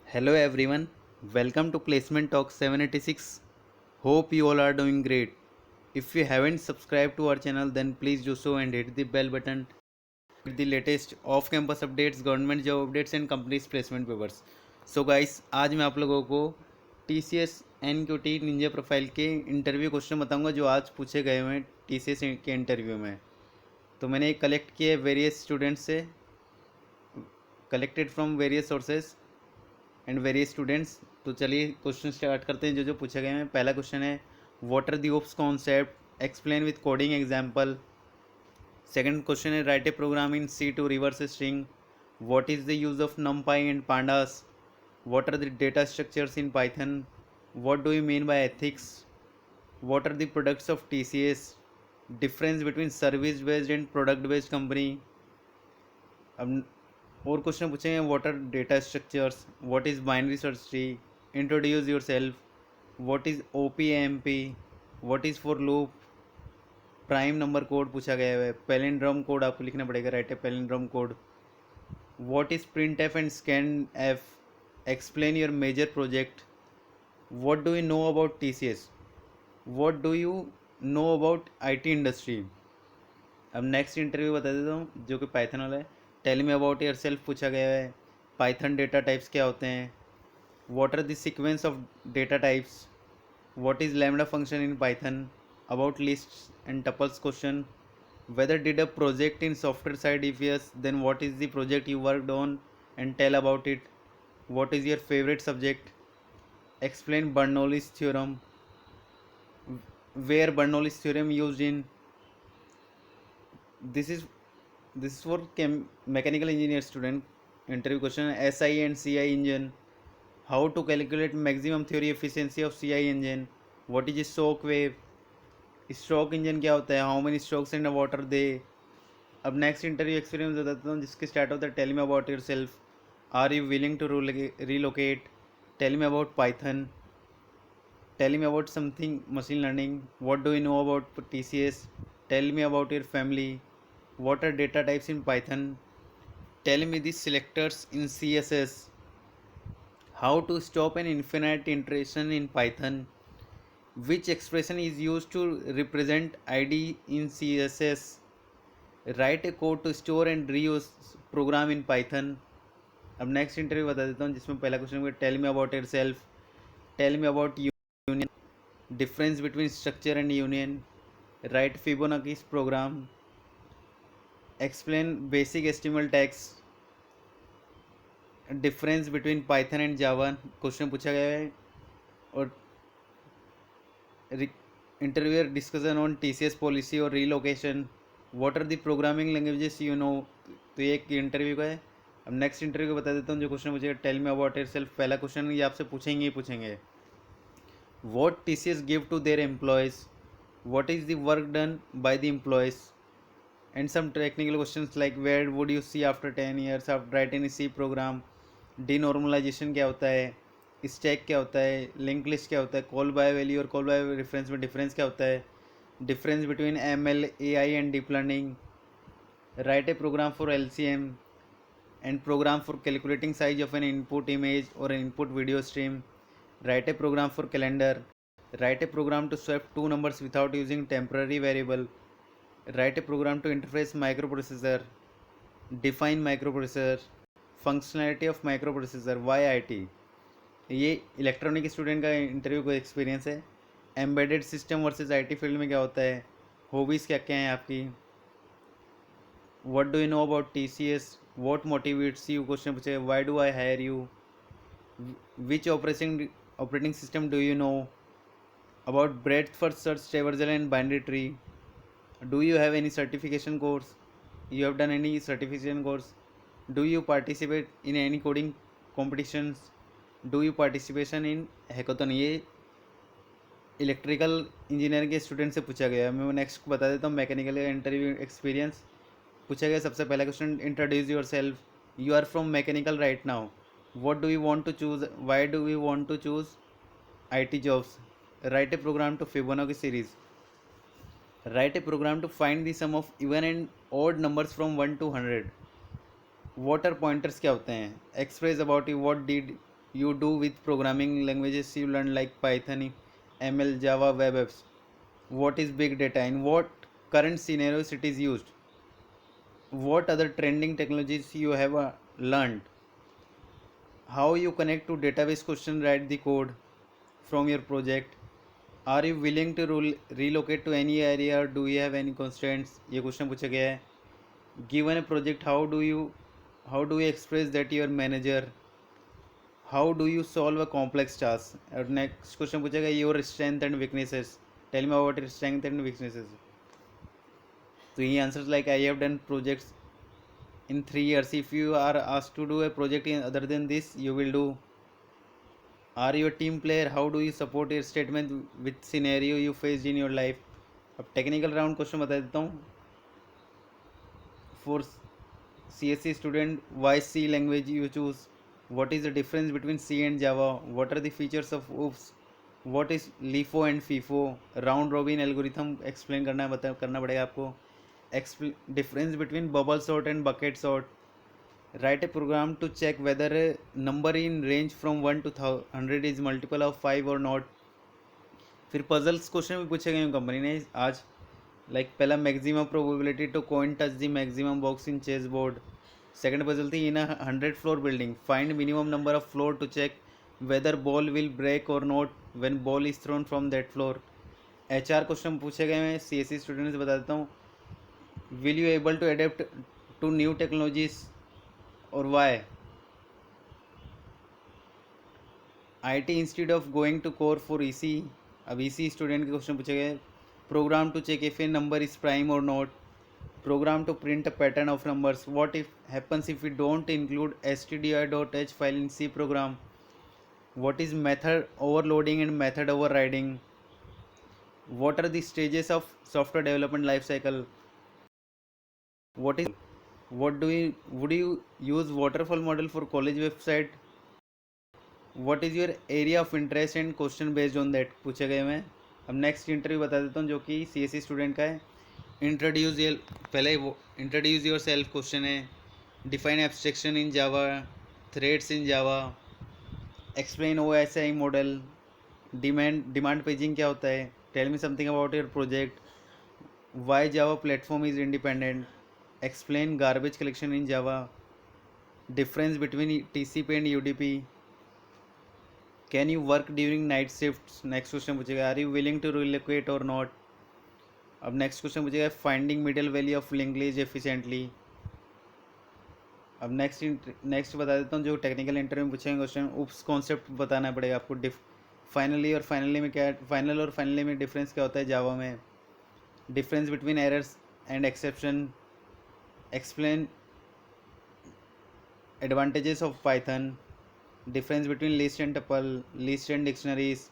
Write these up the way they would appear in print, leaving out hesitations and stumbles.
Hello everyone, welcome to Placement Talk 786. Hope you all are doing great. If you haven't subscribed to our channel, then please do so and hit the bell button to get the latest off campus updates, government job updates and companies placement papers. So guys, आज मैं आप लोगों को TCS NQT Ninja profile के interview question बताऊंगा जो आज पूछे गए हुए हैं TCS के इंटरव्यू में। तो मैंने कलेक्ट किए वेरियस स्टूडेंट्स से, collected from various sources and various students. तो चलिए क्वेश्चन स्टार्ट करते हैं जो जो पूछे गए हैं। पहला क्वेश्चन है what are the OOPs concept, explain with coding example. Second question है write a program in C to reverse string. What is the use of numpy and pandas? What are the data structures in Python? What do you mean by ethics? What are the products of TCS? Difference between service based and product based company. अब और question पूछेंगे what are data structures, what is binary search tree, introduce your self, what is OPAMP, what is for loop, prime number code पूछा गया है, palindrome code आपको लिखना पड़ेगा, write है palindrome code, what is printf and scanf, explain your major project, what do you know about TCS, what do you know about IT industry. अब next interview बता देता हूँ जो कि पाइथन वाला है। Tell me about yourself पूछा गया है, पाइथन डेटा टाइप्स क्या होते हैं, what are the sequence of data types, what is lambda function in Python, about list and tuples question, whether did a project in software side, if yes then what is the project you worked on and tell about it, what is your favorite subject, explain Bernoulli's theorem, where Bernoulli's theorem used in, this is for mechanical engineer student interview question, SI and CI engine, how to calculate maximum theory efficiency of CI engine, what is a shock wave, stroke engine क्या होता है, how many strokes in water day. अब next interview experience बताता हूँ जिसके start होता है tell me about yourself, are you willing to relocate, tell me about Python, tell me about something machine learning, what do you know about TCS, tell me about your family, what are data types in Python, tell me the selectors in CSS, how to stop an infinite iteration in Python, which expression is used to represent ID in CSS, write a code to store and reuse program in Python। अब next interview बता देता हूँ जिसमें पहला question tell me about yourself, tell me about union, difference between structure and union, write Fibonacci's program, explain basic HTML tags, difference between Python and Java question पूछा गया है। और interviewer discussion on TCS policy और relocation, what are the programming languages you know. तो ये एक interview का है। अब नेक्स्ट इंटरव्यू को बता देता हूँ जो क्वेश्चन पूछेगा tell me about yourself. पहला क्वेश्चन ये आपसे पूछेंगे ही पूछेंगे what TCS give to their employees, what is the work done by the employees, and some technical questions like where would you see after 10 years after writing a C program, denormalization क्या होता है, stack क्या होता है, link list क्या होता है, call by value और कॉल बाय रेफरेंस में डिफरेंस क्या होता है, difference between ML AI and deep learning, write a program for LCM and program for calculating size of an input image और an input video stream, write a program for calendar, write a program to swap two numbers without using temporary variable, write a program to interface microprocessor, define microprocessor, functionality of micro processor, why IT। ये electronic student का interview का experience है। Embedded system versus IT field में क्या होता है, hobbies क्या क्या हैं आपकी, what do you know about TCS, what motivates you question पूछे, why do I hire you, which operating system do you know, about breadth first search traversal and binary tree, do you have any certification course, you have done any certification course, do you participate in any coding competitions, do you participation in hackathon. ये electrical engineering के student से पूछा गया है। मैं next बता देता हूँ मैकेनिकल इंटरव्यू एक्सपीरियंस पूछा गया। सबसे पहला question introduce yourself, you are from mechanical right now, what do you want to choose, why do you want to choose IT jobs, write a program to Fibonacci series, write a program to find the sum of even and odd numbers from 1 to 100, what are pointers क्या होते हैं, express about you, what did you do with programming languages you learn like Python, ML, Java, web apps? What is big data? In what current scenarios it is used? What other trending technologies you have learned? How you connect to database question, write the code from your project? Are you willing to relocate to any area, or do you have any constraints? ये question पूछा गया है. Given a project, how do you express that your manager? How do you solve a complex task? और next question पूछा गया your strength and weaknesses. Tell me about your strength and weaknesses. So he answers like I have done projects in 3 years. If you are asked to do a project in other than this, you will do. Are you a team player? How do you support your statement with scenario you faced in your life? अब technical round question बता देता हूँ. For CSC student, why C language you choose? What is the difference between C and Java? What are the features of OOPS? What is LIFO and FIFO? Round robin algorithm explain करना पड़ेगा आपको. Difference between bubble sort and bucket sort. Write a program to check whether a number in range from 1 to 100 is multiple of 5 or not. फिर puzzles question भी पूछे गए हैं company ने आज. लाइक पहला maximum probability to coin touch the maximum box in chess board. Second puzzle थी in 100 floor building find minimum number of floor to check whether ball will break और not when ball is thrown from that floor. HR question पूछे गए हैं CSE students, बता देता हूँ. Will you able to adapt to new technologies और why? IT institute of going to core for EC. अब EC student के question पूछे गए. Program to check if a number is prime or not. Program to print a pattern of numbers. What if happens if we don't include stdio.h file in C program? What is method overloading and method overriding? What are the stages of software development life cycle? Would you use waterfall model for college website? What is your area of interest and question based on that पूछे गए हैं. अब next interview बता देता हूँ जो कि CSE student का है. इंट्रोड्यूस योर सेल्फ क्वेश्चन है. Define abstraction in Java, threads in Java, explain OSI model, demand paging क्या होता है, tell me something about your project, why Java platform is independent, explain garbage collection in Java, difference between TCP and UDP, can you work during night shift. Next question पूछेगा are you willing to relocate और not. अब next question पूछेगा finding middle value of लिंक्वेज efficiently. अब next बता देता हूँ जो technical interview में पूछेंगे क्वेश्चन. उप्स कॉन्सेप्ट बताना पड़ेगा आपको. फाइनली और फाइनली में क्या, फाइनल और फाइनली में डिफरेंस क्या होता है जावा में. Difference between errors and exception. Explain advantages of Python. Difference between list and tuple, list and dictionaries.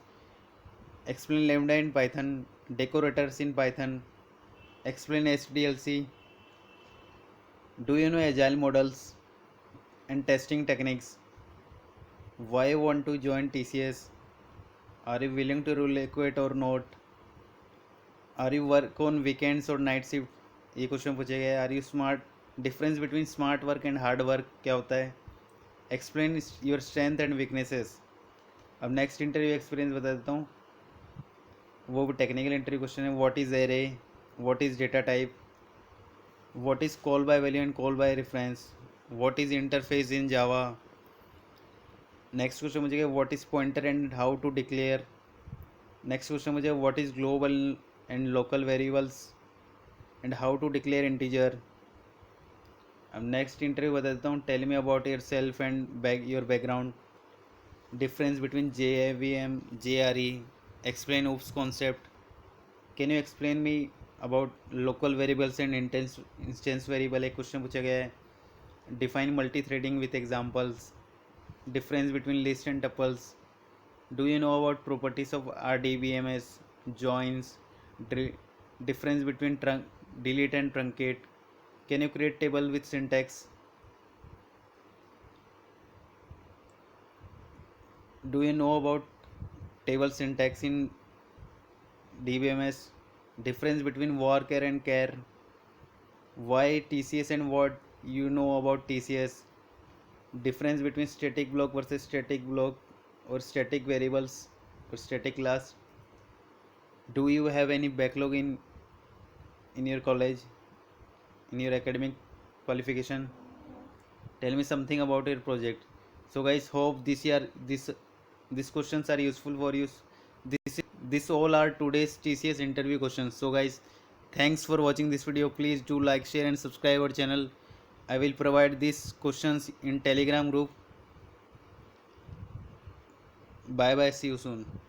Explain lambda in Python, decorators in Python. Explain SDLC. Do you know agile models and testing techniques? Why you want to join TCS? Are you willing to relocate or not? Are you work on weekends or night shift? ये question पूछे गए. Are you smart? Difference between smart work and hard work क्या होता है. Explain your strength and weaknesses. अब next interview experience बता देता हूँ. वो भी टेक्निकल इंटरव्यू क्वेश्चन है. What is array, what is data type, what is call by value and call by reference, what is interface in Java. Next question मुझे what is pointer and how to declare. Next question मुझे what is global and local variables and how to declare integer. अब next interview बता देता हूँ. Tell me about yourself and your background. Difference between JVM, JRE. Explain OOPS concept. Can you explain me about local variables and instance variable. एक question पूछा गया है. Define multi threading with examples. Difference between list and tuples. Do you know about properties of RDBMS, joins. Difference between delete and truncate. Can you create table with syntax? Do you know about table syntax in DBMS? Difference between varchar and char. Why TCS and what you know about TCS. difference between static block versus static block or static variables or static class. Do you have any backlog in your college, in your academic qualification? Tell me something about your project. So guys, hope these questions are useful for you. This all are today's TCS interview questions. So guys, thanks for watching this video. Please do like, share and subscribe our channel. I will provide these questions in Telegram group. Bye bye, see you soon.